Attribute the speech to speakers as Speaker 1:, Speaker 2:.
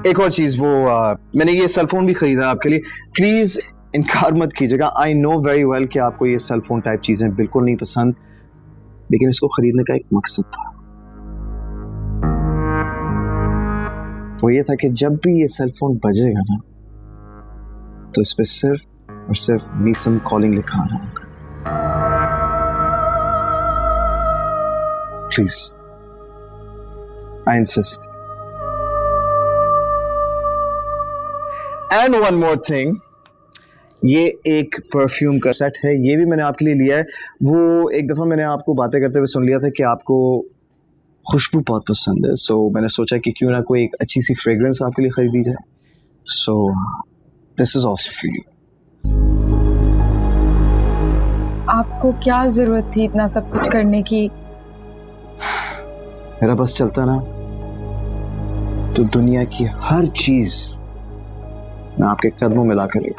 Speaker 1: एक और चीज, वो मैंने ये सेल फोन भी खरीदा आपके लिए, प्लीज इनकार मत कीजिएगा। आई नो वेरी वेल कि आपको ये सेल फोन टाइप चीजें बिल्कुल नहीं पसंद, लेकिन इसको खरीदने का एक मकसद था। वो ये था कि जब भी ये सेल फोन बजेगा ना, तो इस पे सिर्फ और सिर्फ नीसन कॉलिंग लिखा आना होगा। Please, I insist. And one more thing, ये एक परफ्यूम का सेट है, ये भी मैंने आपके लिए लिया है। वो एक दफ़ा मैंने आपको बातें करते हुए सुन लिया था कि आपको खुशबू बहुत पसंद है, सो मैंने सोचा कि क्यों ना कोई एक अच्छी सी फ्रेग्रेंस आपके लिए खरीदी जाए। So this is also for you.
Speaker 2: आपको क्या जरूरत थी इतना सब कुछ करने की?
Speaker 1: मेरा बस चलता ना तो दुनिया की हर चीज मैं आपके कदमों में ला कर लेता।